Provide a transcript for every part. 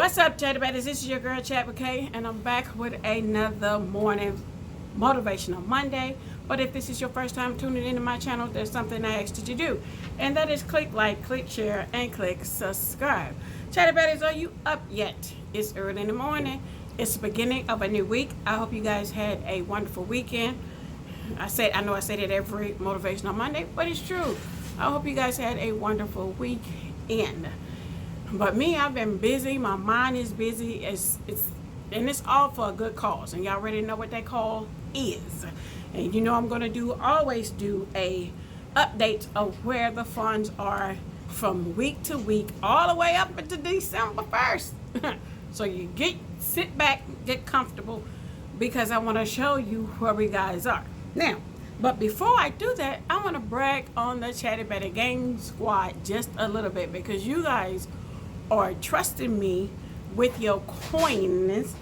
What's up, Chatty Baddies? This is your girl ChatWithK, and I'm back with another morning motivational Monday. But if this is your first time tuning into my channel, there's something I asked you to do, and that is click like, click share, and click subscribe. Chatty Baddies, are you up yet? It's early in the morning. It's the beginning of a new week. I hope you guys had a wonderful weekend. I know I say that every motivational Monday, but it's true. I hope you guys had a wonderful weekend. But me, I've been busy. My mind is busy. And it's all for a good cause. And y'all already know what that call is. And you know I'm going to always do a update of where the funds are from week to week, all the way up into December 1st. So you sit back, get comfortable, because I want to show you where we guys are. Now, but before I do that, I want to brag on the Chatty Baddies Game Squad just a little bit, because you guys are trusting me with your coins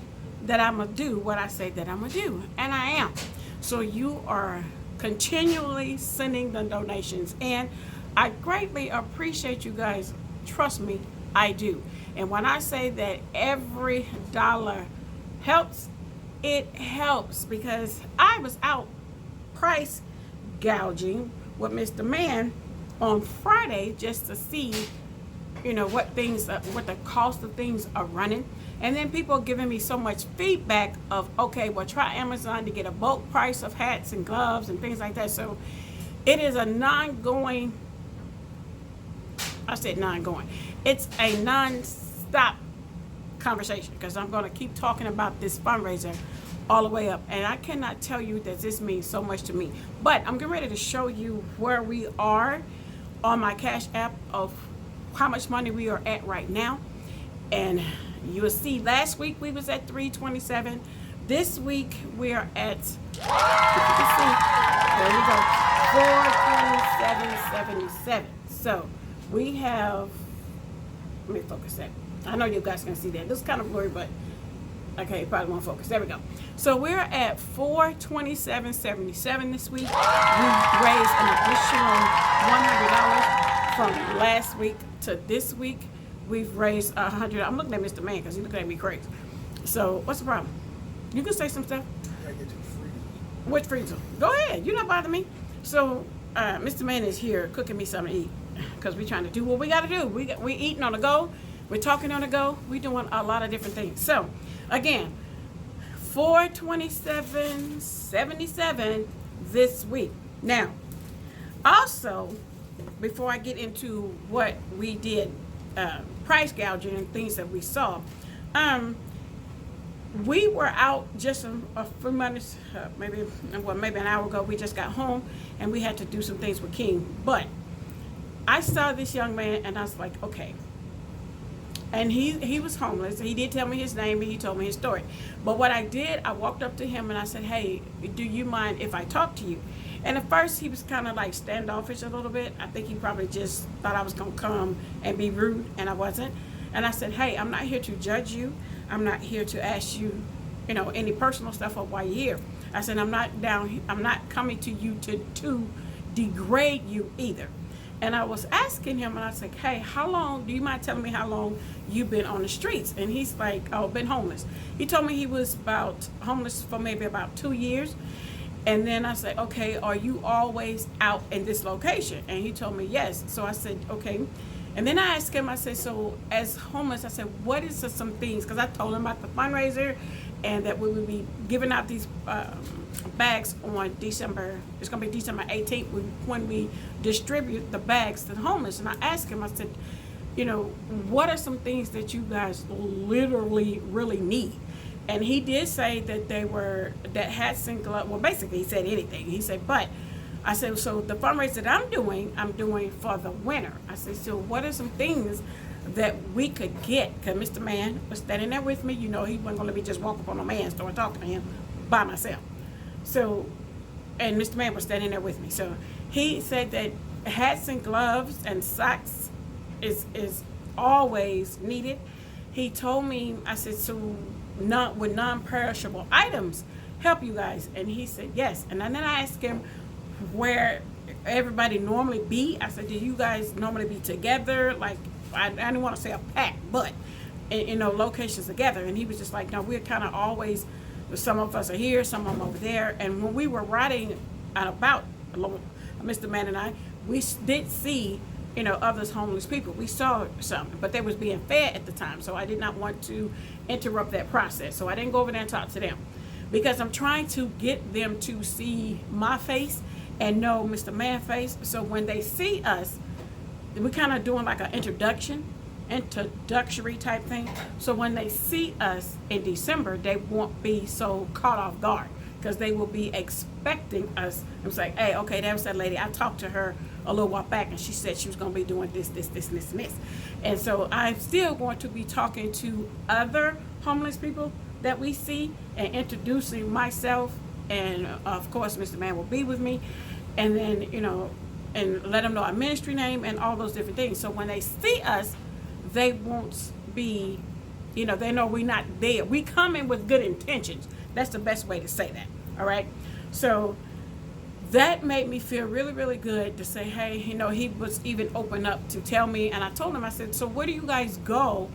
that I'm going to do what I say that I'm going to do. And I am. So you are continually sending the donations. And I greatly appreciate you guys. Trust me, I do. And when I say that every dollar helps, it helps, because I was out price gouging with Mr. Man on Friday just to see, you know, what the cost of things are running. And then people are giving me so much feedback of, okay, well, try Amazon to get a bulk price of hats and gloves and things like that. So it is a non-going, it's a non-stop conversation, because I'm going to keep talking about this fundraiser all the way up. And I cannot tell you that this means so much to me. But I'm getting ready to show you where we are on my Cash App of how much money we are at right now. And you will see last week we was at 327. This week we are at, there you go, 427.77. So we have, let me focus that. I know you guys can see that. This is kind of blurry, but okay, probably won't focus. There we go. So we're at 427.77 this week. We raised an additional $100 from last week to this week. We've raised $100. I'm looking at Mr. Man because he's looking at me crazy. So what's the problem? You can say some stuff. I get to freeze. Which freezer? Go ahead. You're not bothering me. So Mr. Man is here cooking me something to eat, because we're trying to do what we got to do. We eating on the go. We're talking on the go. We're doing a lot of different things. So again, 427.77 this week. Now, also, before I get into what we did, price gouging and things that we saw, we were out just a few minutes, maybe an hour ago. We just got home and we had to do some things with King. But I saw this young man and I was like, okay. And he was homeless. He did tell me his name and he told me his story. But what I did, I walked up to him and I said, hey, do you mind if I talk to you? And at first he was kind of like standoffish a little bit. I think he probably just thought I was going to come and be rude, and I wasn't. And I said, hey, I'm not here to judge you. I'm not here to ask you, any personal stuff of why you're here. I said, I'm not coming to you to degrade you either. And I was asking him, and I was like, hey, do you mind telling me how long you've been on the streets? And he's like, oh, been homeless. He told me he was homeless for maybe about 2 years. And then I said, okay, are you always out in this location? And he told me yes. So I said, okay. And then I asked him, I said, so as homeless, I said, what is some things? Because I told him about the fundraiser and that we would be giving out these bags on December, it's going to be December 18th when we distribute the bags to the homeless. And I asked him, I said, what are some things that you guys literally really need? And he did say that that hats and gloves, well, basically he said anything. He said, but I said, so the fundraiser that I'm doing for the winter. I said, so what are some things that we could get? Because Mr. Man was standing there with me. He wasn't going to let me just walk up on a man and start talking to him by myself. So, and Mr. Man was standing there with me. So he said that hats and gloves and socks is always needed. He told me, I said, so would non-perishable items help you guys? And he said yes. And then I asked him where everybody normally be. I said, do you guys normally be together? Like, I didn't want to say a pack, but locations together. And he was just like, no, we're kind of always, some of us are here, some of them over there. And when we were riding out about, Mr. Man and I, we did see, others homeless people. We saw some, but they was being fed at the time. So I did not want to interrupt that process. So I didn't go over there and talk to them, because I'm trying to get them to see my face and know Mr. Man's face. So when they see us, we're kind of doing like an introductory type thing. So when they see us in December, they won't be so caught off guard, because they will be expecting us. It was like, hey, okay, that was that lady. I talked to her a little while back, and she said she was going to be doing this, this, this, and this, and this. And so I'm still going to be talking to other homeless people that we see and introducing myself. And of course, Mr. Man will be with me. And then, and let them know our ministry name and all those different things. So when they see us, they won't be, they know we're not there. We come in with good intentions. That's the best way to say that. All right. So that made me feel really, really good to say, hey, he was even open up to tell me. And I told him, I said, so where do you guys go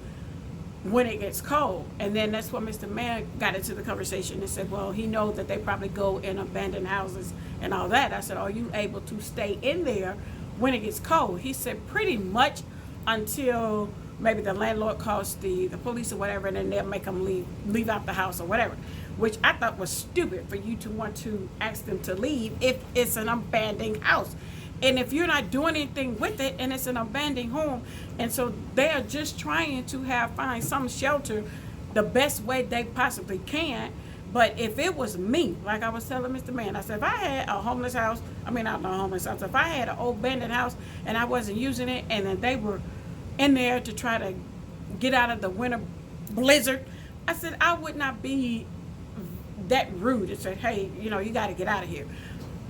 when it gets cold? And then that's when Mr. Man got into the conversation and said, well, he knows that they probably go in abandoned houses and all that. I said, are you able to stay in there when it gets cold? He said, pretty much until maybe the landlord calls the police or whatever, and then they'll make them leave out the house or whatever, which I thought was stupid for you to want to ask them to leave if it's an abandoned house. And if you're not doing anything with it, and it's an abandoned home, and so they are just trying to find some shelter the best way they possibly can. But if it was me, like I was telling Mr. Man, I said, if I had a homeless house, not a homeless house, if I had an old abandoned house and I wasn't using it, and then they were in there to try to get out of the winter blizzard, I said, I would not be that rude and say, hey, you got to get out of here.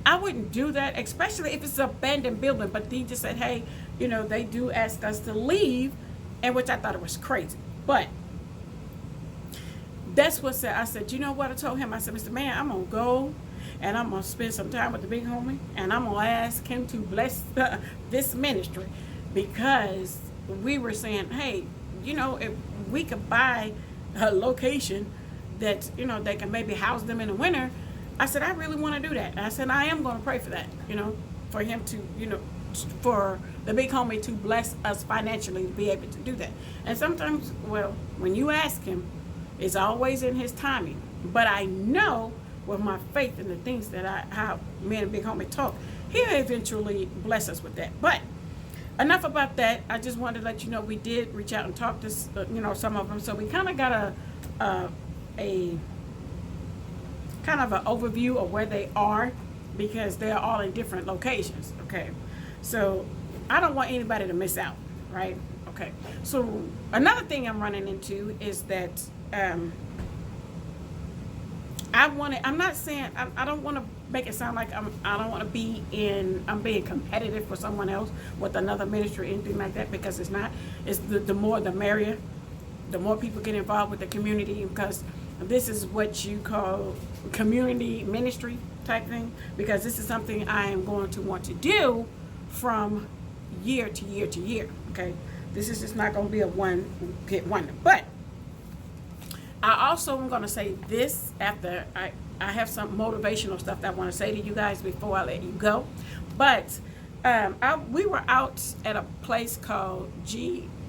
I wouldn't do that, especially if it's an abandoned building. But he just said, hey, they do ask us to leave, and which I thought it was crazy. But that's what said. I said, you know what I told him? I said, Mr. Man, I'm going to go and I'm going to spend some time with the big homie, and I'm going to ask him to bless this ministry, because we were saying, hey, if we could buy a location that, they can maybe house them in the winter. I said, I really want to do that. And I said, I am going to pray for that, for him to, for the big homie to bless us financially to be able to do that. And sometimes, well, when you ask him, it's always in his timing. But I know with my faith in the things that how me and the big homie talk, he'll eventually bless us with that. But enough about that. I just wanted to let you know we did reach out and talk to, some of them. So we kind of got a kind of an overview of where they are, because they're all in different locations. Okay. So I don't want anybody to miss out. Right. Okay. So another thing I'm running into is that, I'm not saying, I don't want to make it sound like I don't want to I'm being competitive for someone else with another ministry or anything like that, because it's not. It's the more the merrier. The more people get involved with the community, because this is what you call community ministry type thing, because this is something I am going to want to do from year to year to year. Okay. This is just not going to be a one hit wonder. But I also am going to say this after I have some motivational stuff that I want to say to you guys before I let you go. But we were out at a place called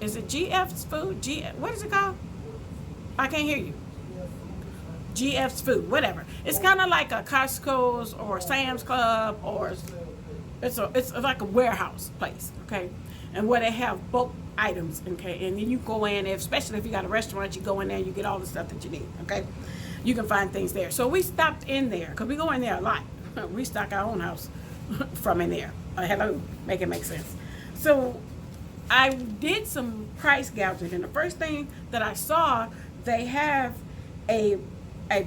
is it GF's Food? What is it called? I can't hear you. GF's Food, whatever. It's kind of like a Costco's or Sam's Club, or it's like a warehouse place, okay? And where they have bulk items, okay? And then you go in, especially if you got a restaurant, you go in there and you get all the stuff that you need, okay? You can find things there. So we stopped in there, because we go in there a lot. We stock our own house from in there. Hello, make it make sense. So I did some price gouging, and the first thing that I saw, they have a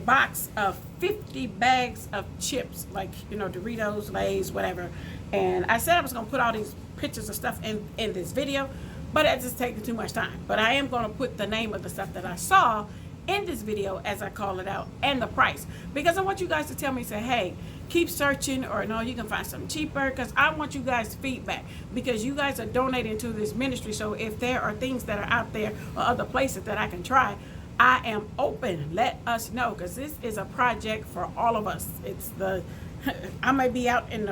box of 50 bags of chips, like, Doritos, Lay's, whatever. And I said I was going to put all these pictures of stuff in this video, but it's just taking too much time. But I am going to put the name of the stuff that I saw in this video as I call it out, and the price, because I want you guys to tell me, say, hey, keep searching, or no, you can find something cheaper, because I want you guys feedback, because you guys are donating to this ministry. So if there are things that are out there or other places that I can try, I am open. Let us know, because this is a project for all of us. It's the I may be out in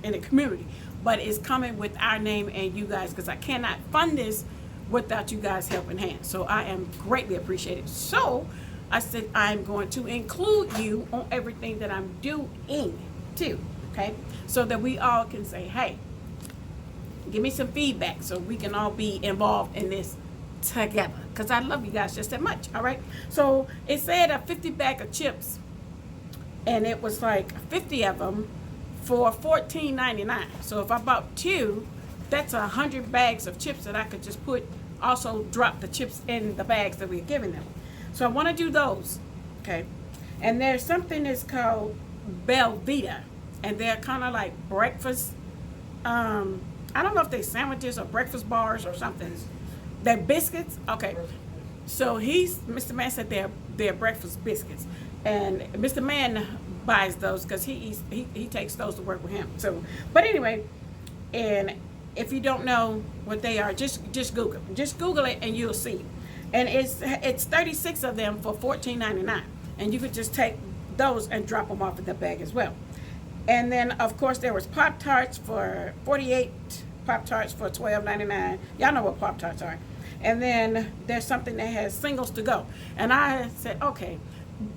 the community, but it's coming with our name and you guys, because I cannot fund this without you guys helping hands. So I am greatly appreciated. So I said I'm going to include you on everything that I'm doing too, okay? So that we all can say, hey, give me some feedback so we can all be involved in this together, because I love you guys just that much. All right, so it said a 50 bag of chips, and it was like 50 of them for $14.99. So if I bought 2, that's 100 bags of chips that I could just also drop the chips in the bags that we're giving them. So I want to do those, okay? And there's something that's called Belvita, and they're kind of like breakfast. I don't know if they're sandwiches or breakfast bars or something. They're biscuits, okay? So Mr. Man said they're breakfast biscuits, and Mr. Man buys those because he takes those to work with him. So, but anyway, and if you don't know what they are, just Google it and you'll see. And it's 36 of them for $14.99, and you could just take those and drop them off in the bag as well. And then of course there was Poptarts for 48 Poptarts for $12.99. Y'all know what Poptarts are. And then there's something that has singles to go. And I said, okay,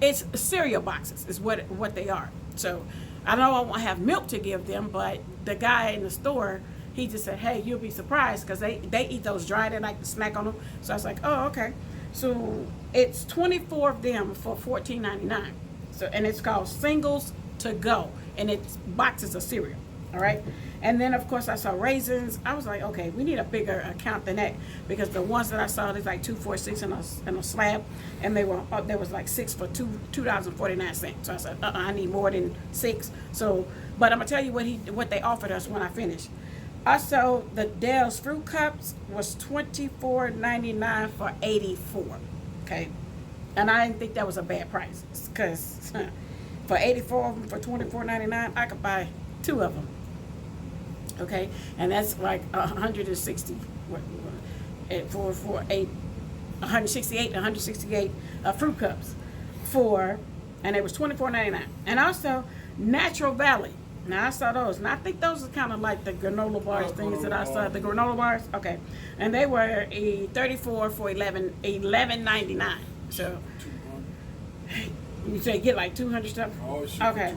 it's cereal boxes is what they are. So I know I won't have milk to give them, but the guy in the store, he just said, hey, you'll be surprised, because they eat those dry. They like to snack on them. So I was like, oh, okay. So it's 24 of them for $14.99. So, and it's called Singles to Go, and it's boxes of cereal. All right. And then of course I saw Raisins. I was like, okay, we need a bigger account than that, because the ones that I saw, there's like 2 for $6 in a slab, and there was like 6 for $2.49. So I said, I need more than 6. So, but I'm gonna tell you what they offered us when I finished. Also, the Dell's fruit cups was $24.99 for 84. Okay, and I didn't think that was a bad price, because for 84 of them for $24.99, I could buy 2 of them. Okay, and that's like 160 for 168 fruit cups and it was $24.99. And also Natural Valley. Now I saw those, and I think those are kind of like the granola bars things that I saw. The granola bars, okay, and they were 34 for $11.99. So you say get like 200 stuff. Okay.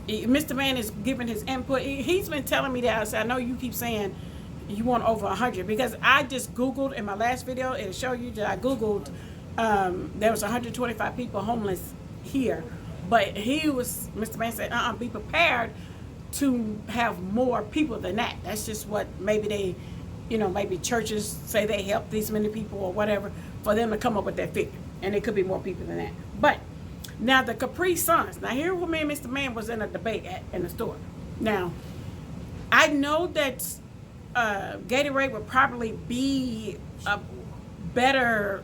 Mr. Man is giving his input. He's been telling me that. I said, I know you keep saying you want over 100, because I just Googled in my last video. It'll show you that I Googled there was 125 people homeless here, but Mr. Man said, be prepared to have more people than that. That's just what maybe maybe churches say they help these many people or whatever, for them to come up with that figure, and it could be more people than that. But now the Carpie Suns. Now here, me and Mr. Man was in a debate in the store. Now I know that Gatorade would probably be a better,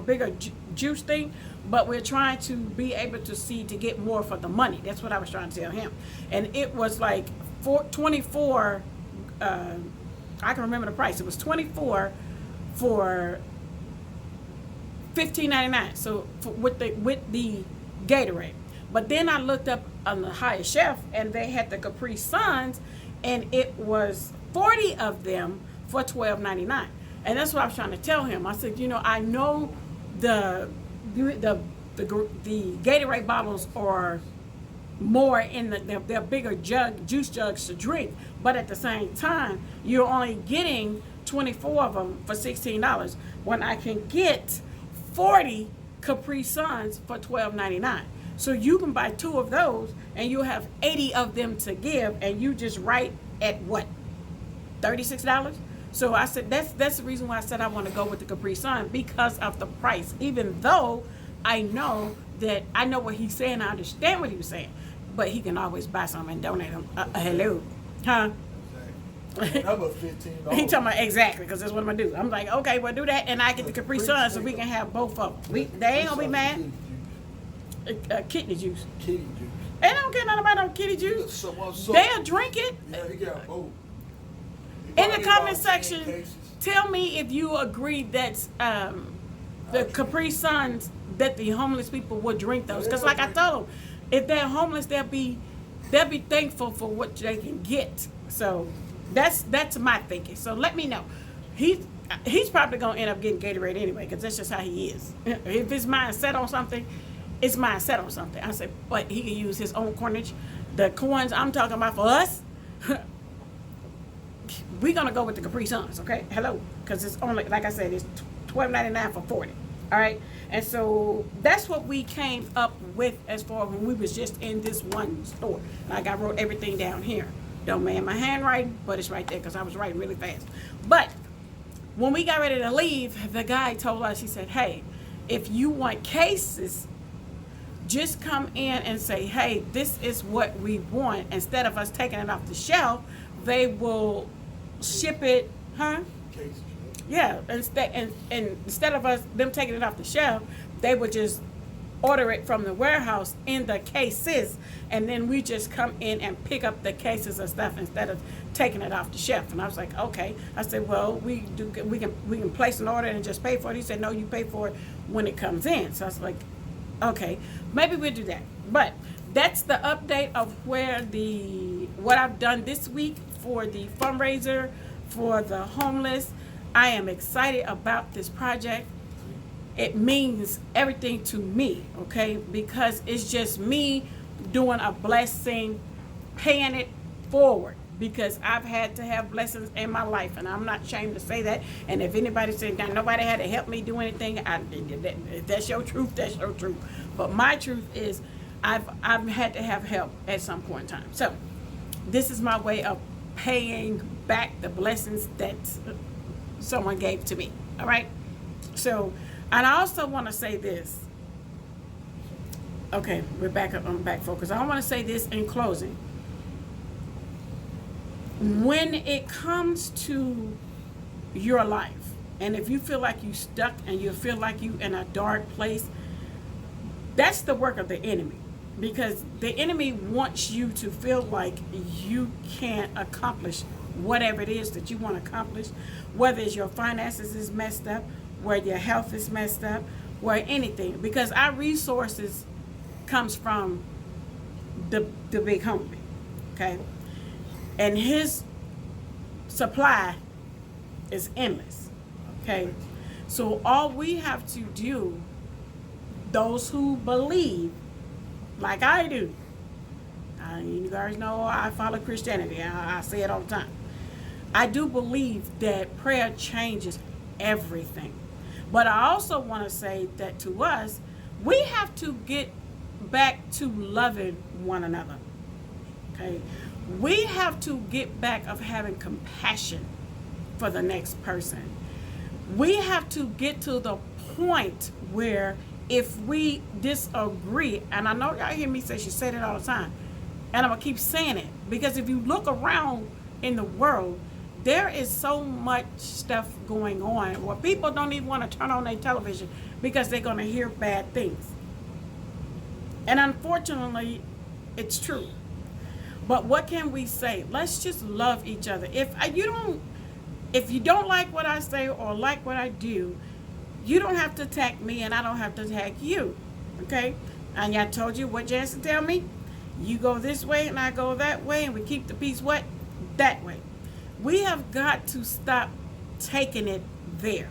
bigger juice thing, but we're trying to be able to get more for the money. That's what I was trying to tell him. And it was like 24. I can remember the price. It was 24 for $15.99. So with the Gatorade. But then I looked up on the highest shelf, and they had the Carpie Suns, and it was 40 of them for $12.99. And that's what I was trying to tell him. I said, I know the Gatorade bottles are more in they're bigger juice jugs to drink, but at the same time, you're only getting 24 of them for $16 when I can get 40 Carpie Suns for $12.99. So you can buy 2 of those, and you'll have 80 of them to give, and you just write at what, $36? So I said that's the reason why I said I want to go with the Carpie Sun, because of the price. Even though I know what he's saying, I understand what he was saying, but he can always buy some and donate them. Hello, huh? That was $15. He talking about exactly, because that's what I'm gonna do. I'm like, okay, well, do that, and I get the Carpie Sun so we can have both of them. They ain't gonna be mad. Kidney juice. Kitty juice. They don't care nothing about no kitty juice. So, They'll drink it. yeah, he got both. In the comment section, tell me if you agree that the Capri Suns, that the homeless people would drink those. Because like I told them, if they're homeless, they'll be thankful for what they can get. So that's my thinking. So let me know. He's probably gonna end up getting Gatorade anyway, because that's just how he is. If his mind set on something, it's mind set on something. I said, but he can use his own coinage. The coins I'm talking about for us, we're gonna go with the Capri Suns, okay? Hello, because it's only, like I said, it's $12.99 for 40. All right, and so that's what we came up with as far as when we was just in this one store. Like I wrote everything down here. Don't man my handwriting, but it's right there because I was writing really fast. But when we got ready to leave, the guy told us, he said, hey, if you want cases, just come in and say, hey, this is what we want. Instead of us taking it off the shelf, they will ship it, huh? Cases. Yeah, instead of them taking it off the shelf, they would just order it from the warehouse in the cases, and then we just come in and pick up the cases of stuff instead of taking it off the shelf. And I was like, okay. I said, well, we can place an order and just pay for it. He said, no, you pay for it when it comes in. So I was like, okay, maybe we'll do that. But that's the update of what I've done this week for the fundraiser for the homeless. I am excited about this project. It means everything to me, okay? Because it's just me doing a blessing, paying it forward. Because I've had to have blessings in my life, and I'm not ashamed to say that. And if anybody says that nobody had to help me do anything, if that's your truth, that's your truth. But my truth is I've had to have help at some point in time. So this is my way of paying back the blessings that someone gave to me. All right. So, and I also want to say this. Okay, we're back up. I'm back focused. I want to say this in closing. When it comes to your life, and if you feel like you stuck and you feel like you in a dark place, that's the work of the enemy. Because the enemy wants you to feel like you can't accomplish whatever it is that you want to accomplish, whether it's your finances is messed up, where your health is messed up, where anything. Because our resources comes from the big homie, okay? And his supply is endless, okay? So all we have to do, those who believe, like I do, you guys know I follow Christianity. I say it all the time. I do believe that prayer changes everything. But I also want to say that to us, we have to get back to loving one another, okay? We have to get back of having compassion for the next person. We have to get to the point where if we disagree, and I know y'all hear me say, she said it all the time, and I'm going to keep saying it, because if you look around in the world, there is so much stuff going on where people don't even want to turn on their television because they're going to hear bad things. And unfortunately, it's true. But what can we say? Let's just love each other. If you don't like what I say or like what I do, you don't have to attack me and I don't have to attack you. Okay? And I told you what Jansen tell me. You go this way and I go that way, and we keep the peace what? That way. We have got to stop taking it there.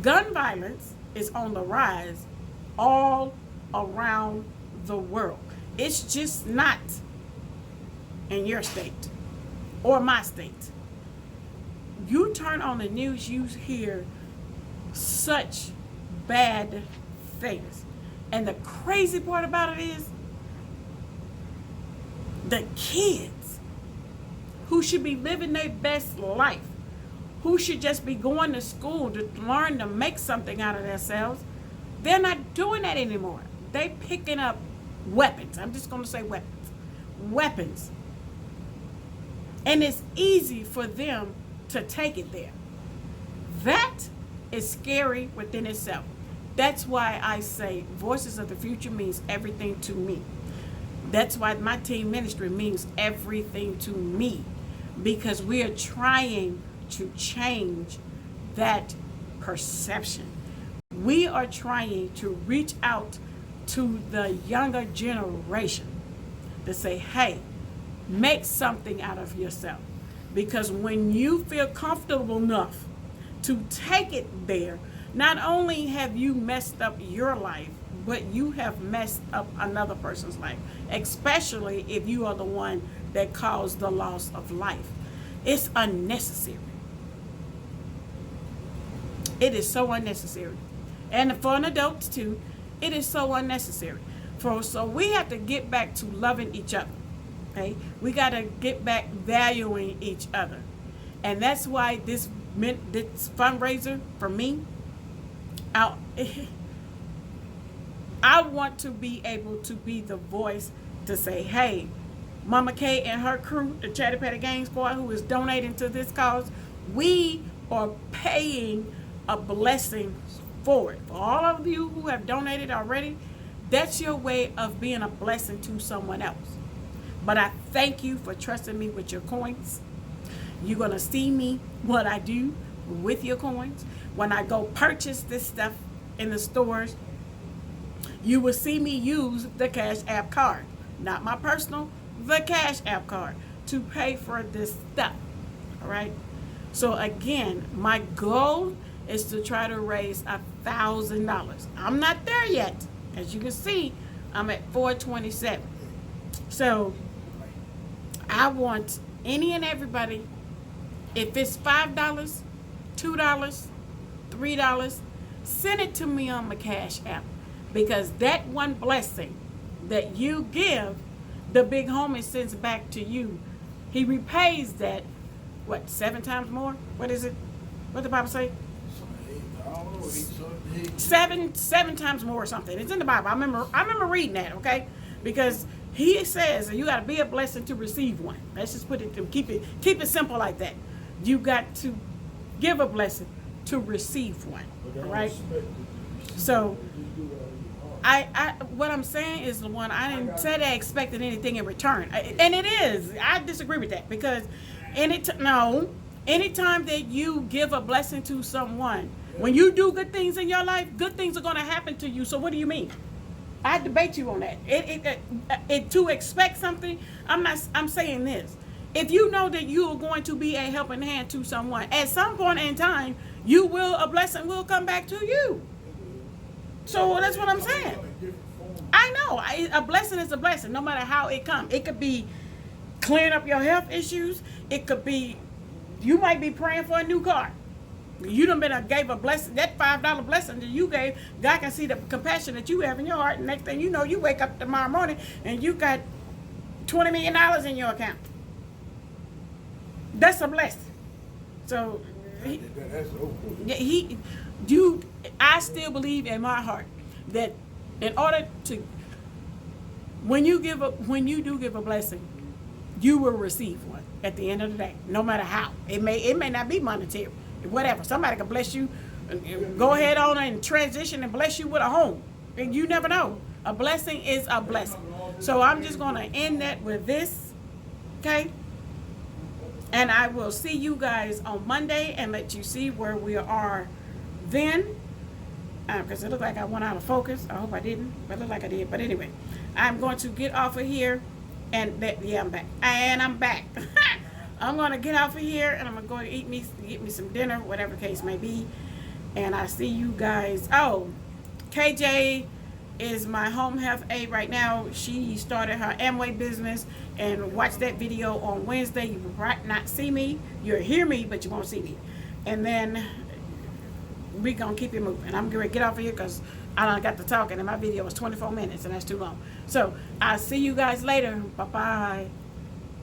Gun violence is on the rise all around the world. It's just not in your state or my state. You turn on the news, you hear such bad things. And the crazy part about it is the kids who should be living their best life, who should just be going to school to learn to make something out of themselves, they're not doing that anymore. They picking up weapons. I'm just going to say weapons. Weapons. And it's easy for them to take it there. That is scary within itself. That's why I say Voices of the Future means everything to me. That's why my team ministry means everything to me, because we are trying to change that perception. We are trying to reach out to the younger generation to say, hey, make something out of yourself. Because when you feel comfortable enough to take it there, not only have you messed up your life, but you have messed up another person's life, especially if you are the one that caused the loss of life. It's unnecessary. It is so unnecessary. And for an adult too, it is so unnecessary. So we have to get back to loving each other. Okay? We got to get back valuing each other. And that's why this fundraiser for me, I want to be able to be the voice to say, hey, Mama K and her crew, the Chatty Patty Gang Squad, who is donating to this cause, we are paying a blessing for it. For all of you who have donated already, that's your way of being a blessing to someone else. But I thank you for trusting me with your coins. You're going to see me what I do with your coins. When I go purchase this stuff in the stores, you will see me use the Cash App card. Not my personal, the Cash App card to pay for this stuff. All right? So again, my goal is to try to raise $1,000. I'm not there yet. As you can see, I'm at $427. So I want any and everybody, if it's $5, $2, $3, send it to me on my Cash App. Because that one blessing that you give, the big homie sends back to you. He repays that, 7 times more? What is it? What the Bible say? Seven times more or something. It's in the Bible. I remember reading that, okay? Because he says you got to be a blessing to receive one. Let's just put it, keep it simple like that. You got to give a blessing to receive one, all right? So what I'm saying is, the one I didn't say they expected anything in return, and it is. I disagree with that, because anytime that you give a blessing to someone, when you do good things in your life, good things are going to happen to you. So what do you mean? I debate you on that. It to expect something. I'm saying this. If you know that you are going to be a helping hand to someone, at some point in time, a blessing will come back to you. So that's what I'm saying. I know. A blessing is a blessing, no matter how it comes. It could be clearing up your health issues. It could be, you might be praying for a new car. You done gave a blessing, that $5 blessing that you gave. God can see the compassion that you have in your heart. And next thing you know, you wake up tomorrow morning and you got $20 million in your account. That's a blessing. So I still believe in my heart that in order to, when you do give a blessing, you will receive one at the end of the day, no matter how. It may not be monetary, whatever. Somebody can bless you, go ahead on and transition and bless you with a home. And you never know. A blessing is a blessing. So I'm just going to end that with this, okay? And I will see you guys on Monday and let you see where we are then. Because it looked like I went out of focus. I hope I didn't, but it looked like I did. But anyway, I'm going to get off of here. And I'm back. And I'm back. I'm going to get off of here and I'm going to go get me some dinner, whatever the case may be. And I see you guys. Oh, KJ is my home health aide right now. She started her Amway business, and watch that video on Wednesday. You will not see me. You'll hear me, but you won't see me. And then we're going to keep it moving. I'm going to get off of here because I done got to talking, and my video was 24 minutes, and that's too long. So I'll see you guys later. Bye-bye.